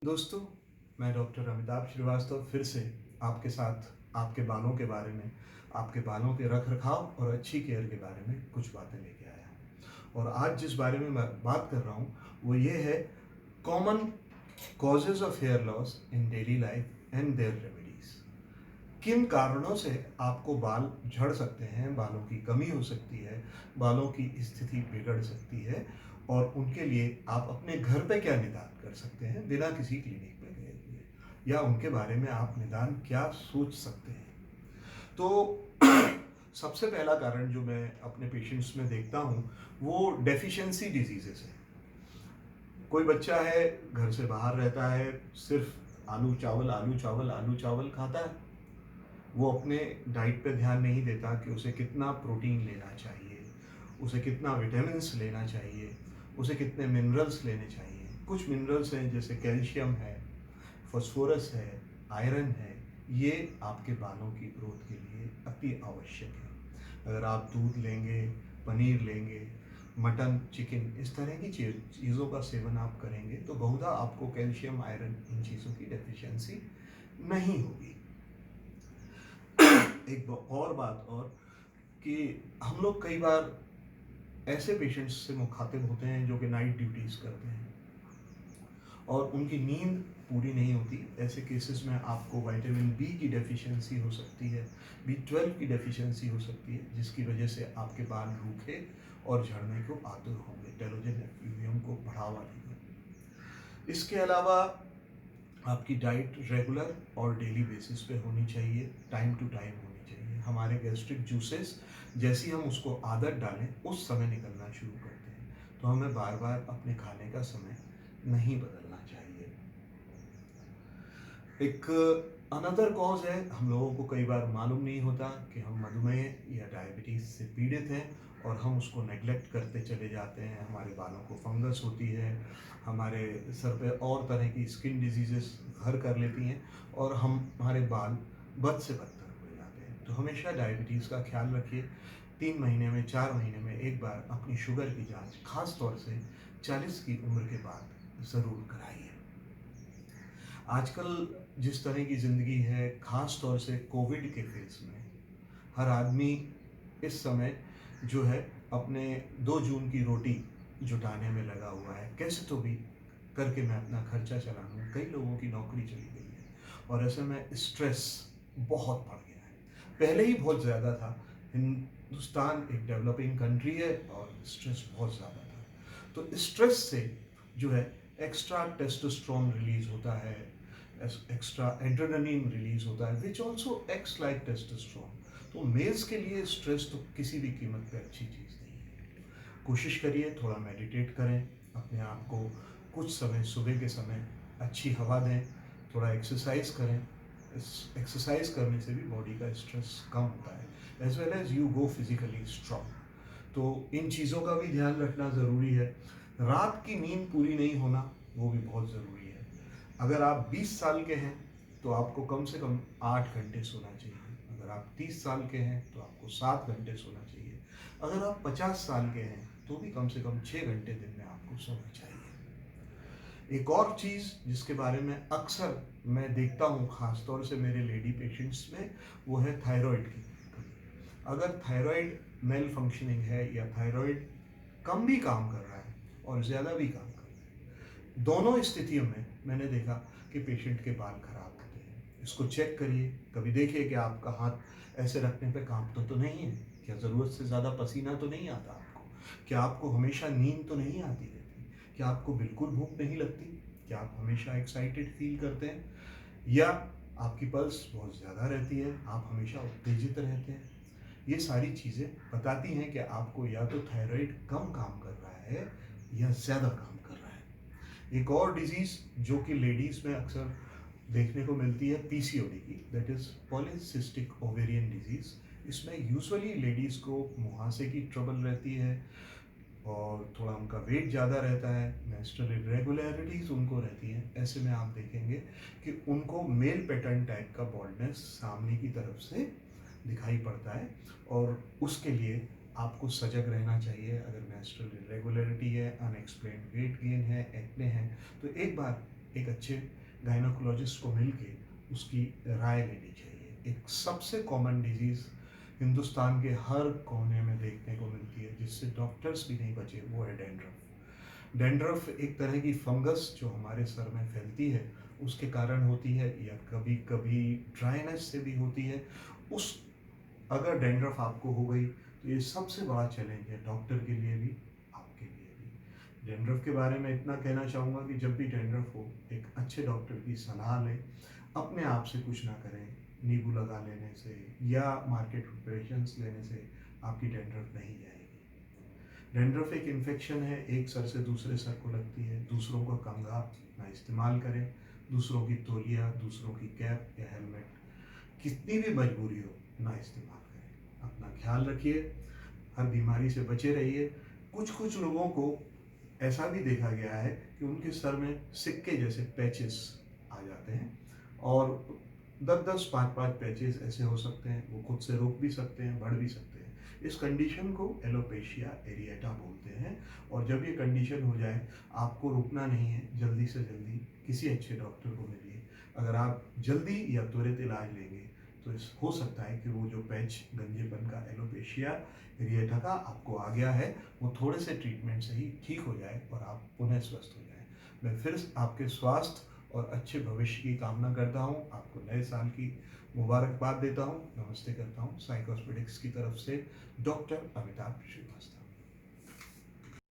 दोस्तों, मैं डॉक्टर अमिताभ श्रीवास्तव फिर से आपके साथ आपके बालों के बारे में, आपके बालों के रख-रखाव और अच्छी केयर के बारे में कुछ बातें लेके आया हूँ। और आज जिस बारे में मैं बात कर रहा हूँ, वो ये है common causes of hair loss in daily life and their remedies. किन कारणों से आपको बाल झड़ सकते हैं, बालों की कमी हो सकती है, बालों की स्थिति बिगड़ सकती है और उनके लिए आप अपने घर पे क्या निदान कर सकते हैं बिना किसी क्लिनिक में गए हुए, या उनके बारे में आप निदान क्या सोच सकते हैं। तो सबसे पहला कारण जो मैं अपने पेशेंट्स में देखता हूँ वो डेफिशिएंसी डिजीजेस है। कोई बच्चा है, घर से बाहर रहता है, सिर्फ आलू चावल आलू चावल आलू चावल खाता है। वो अपने डाइट पे ध्यान नहीं देता कि उसे कितना प्रोटीन लेना चाहिए, उसे कितना विटामिन्स लेना चाहिए, उसे कितने मिनरल्स लेने चाहिए। कुछ मिनरल्स हैं जैसे कैल्शियम है, फास्फोरस है, आयरन है। ये आपके बालों की ग्रोथ के लिए अति आवश्यक है। अगर आप दूध लेंगे, पनीर लेंगे, मटन, चिकन, इस तरह की चीज़ों का सेवन आप करेंगे तो बहुधा आपको कैल्शियम, आयरन, इन चीज़ों की डेफिशिएंसी नहीं होगी। एक और बात और कि हम लोग कई बार ऐसे पेशेंट्स से मुखातिब होते हैं जो कि नाइट ड्यूटीज़ करते हैं और उनकी नींद पूरी नहीं होती। ऐसे केसेस में आपको विटामिन बी की डेफिशिएंसी हो सकती है, बी12 की डेफिशिएंसी हो सकती है, जिसकी वजह से आपके बाल रूखे और झड़ने को आतुर होंगे, टेलोजन एफ्यूवियम को बढ़ावा देंगे। इसके अलावा आपकी डाइट रेगुलर और डेली बेसिस पे होनी चाहिए, टाइम टू टाइम होनी चाहिए। हमारे गैस्ट्रिक जूसेस जैसी हम उसको आदत डालें उस समय निकलना शुरू करते हैं, तो हमें बार बार अपने खाने का समय नहीं बदलना चाहिए। एक अनदर कॉज है, हम लोगों को कई बार मालूम नहीं होता कि हम मधुमेह या डायबिटीज़ से पीड़ित हैं और हम उसको नेग्लेक्ट करते चले जाते हैं। हमारे बालों को फंगस होती है, हमारे सर पे और तरह की स्किन डिजीज़ेस घर कर लेती हैं और हमारे बाल बद से बदतर हो जाते हैं। तो हमेशा डायबिटीज़ का ख्याल रखिए। 3 महीने में, 4 महीने में एक बार अपनी शुगर की जाँच ख़ास तौर से 40 की उम्र के बाद ज़रूर कराइए। आजकल जिस तरह की ज़िंदगी है, ख़ास तौर से कोविड के फेज़ में, हर आदमी इस समय जो है अपने 2 जून की रोटी जुटाने में लगा हुआ है। कैसे तो भी करके मैं अपना खर्चा चला लूँ। कई लोगों की नौकरी चली गई है और ऐसे में स्ट्रेस बहुत बढ़ गया है। पहले ही बहुत ज़्यादा था। हिंदुस्तान एक डेवलपिंग कंट्री है और स्ट्रेस बहुत ज़्यादा था। तो स्ट्रेस से जो है एक्स्ट्रा टेस्टोस्टेरोन रिलीज़ होता है, एक्स्ट्रा एड्रेनलिन रिलीज़ होता है, which also acts like testosterone. तो मेल्स के लिए स्ट्रेस तो किसी भी कीमत पे अच्छी चीज़ नहीं है। कोशिश करिए, थोड़ा मेडिटेट करें, अपने आप को कुछ समय सुबह के समय अच्छी हवा दें, थोड़ा एक्सरसाइज करें। इस एक्सरसाइज करने से भी बॉडी का स्ट्रेस कम होता है, as well as you go physically strong. तो इन चीज़ों का भी ध्यान रखना ज़रूरी है। रात की नींद पूरी नहीं होना वो भी बहुत ज़रूरी है। अगर आप 20 साल के हैं तो आपको कम से कम 8 घंटे सोना चाहिए। अगर आप 30 साल के हैं तो आपको 7 घंटे सोना चाहिए। अगर आप 50 साल के हैं तो भी कम से कम 6 घंटे दिन में आपको सोना चाहिए। एक और चीज़ जिसके बारे में अक्सर मैं देखता हूँ, ख़ास तौर से मेरे लेडी पेशेंट्स में, वो है थायराइड की कमी। अगर थायराइड मेल फंक्शनिंग है या थायराइड कम भी काम कर रहा है और ज़्यादा भी काम कर रहा है, दोनों स्थितियों में मैंने देखा कि पेशेंट के बाल खराब होते हैं। इसको चेक करिए, कभी देखिए कि आपका हाथ ऐसे रखने पे कांपता तो नहीं है, क्या ज़रूरत से ज़्यादा पसीना तो नहीं आता आपको, क्या आपको हमेशा नींद तो नहीं आती रहती, क्या आपको बिल्कुल भूख नहीं लगती, क्या आप हमेशा एक्साइटेड फील करते हैं, या आपकी पल्स बहुत ज़्यादा रहती है, आप हमेशा उत्तेजित रहते हैं। ये सारी चीज़ें बताती हैं कि आपको या तो थायराइड कम काम कर रहा है या ज़्यादा काम कर रहा है। एक और डिजीज़ जो कि लेडीज़ में अक्सर देखने को मिलती है, पीसीओडी की, that is polycystic ovarian disease. इसमें यूजुअली लेडीज़ को मुहासे की ट्रबल रहती है और थोड़ा उनका वेट ज़्यादा रहता है, मेंस्ट्रुअल इरेगुलरिटीज़ उनको रहती हैं। ऐसे में आप देखेंगे कि उनको मेल पैटर्न टाइप का बॉल्डनेस सामने की तरफ से दिखाई पड़ता है और उसके लिए आपको सजग रहना चाहिए। अगर मेंस्ट्रुअल इरेगुलरिटी है, अनएक्सप्लेन्ड वेट गेन है, एक्ने है, तो एक बार एक अच्छे गायनोकोलॉजिस्ट को मिल के उसकी राय लेनी चाहिए। एक सबसे कॉमन डिजीज़ हिंदुस्तान के हर कोने में देखने को मिलती है, जिससे डॉक्टर्स भी नहीं बचे, वो है डैंड्रफ। डैंड्रफ एक तरह की फंगस जो हमारे सर में फैलती है, उसके कारण होती है, या कभी कभी ड्राइनेस से भी होती है। उस अगर डैंड्रफ आपको हो गई तो ये सबसे बड़ा चैलेंज है, डॉक्टर के लिए भी, आपके लिए भी। डैंड्रफ के बारे में इतना कहना चाहूँगा कि जब भी डैंड्रफ हो, एक अच्छे डॉक्टर की सलाह लें, अपने आप से कुछ ना करें। नींबू लगा लेने से या मार्केट प्रिपरेशंस लेने से आपकी डैंड्रफ नहीं जाएगी। डैंड्रफ एक इन्फेक्शन है, एक सर से दूसरे सर को लगती है। दूसरों का कंघा ना इस्तेमाल करें, दूसरों की तौलिया, दूसरों की कैप या हेलमेट, कितनी भी मजबूरी हो ना इस्तेमाल करें। अपना ख्याल रखिए, हर बीमारी से बचे रहिए। कुछ कुछ लोगों को ऐसा भी देखा गया है कि उनके सर में सिक्के जैसे पैचेस आ जाते हैं, और 10-10, 5-5 पैचेस ऐसे हो सकते हैं, वो खुद से रुक भी सकते हैं, बढ़ भी सकते हैं। इस कंडीशन को एलोपेशिया एरिएटा बोलते हैं। और जब ये कंडीशन हो जाए, आपको रुकना नहीं है, जल्दी से जल्दी किसी अच्छे डॉक्टर को मिलिए। अगर आप जल्दी या त्वरित इलाज लेंगे तो इस हो सकता है कि वो जो पैच गंजेपन का एलोपेशिया एरिएटा का आपको आ गया है, वो थोड़े से ट्रीटमेंट से ही ठीक हो जाए और आप पुनः स्वस्थ हो जाएं। मैं फिर आपके स्वास्थ्य और अच्छे भविष्य की कामना करता हूँ। आपको नए साल की मुबारकबाद देता हूँ, नमस्ते करता हूँ। साइकोस्पेडिक्स की तरफ से डॉक्टर अमिताभ श्रीवास्तव।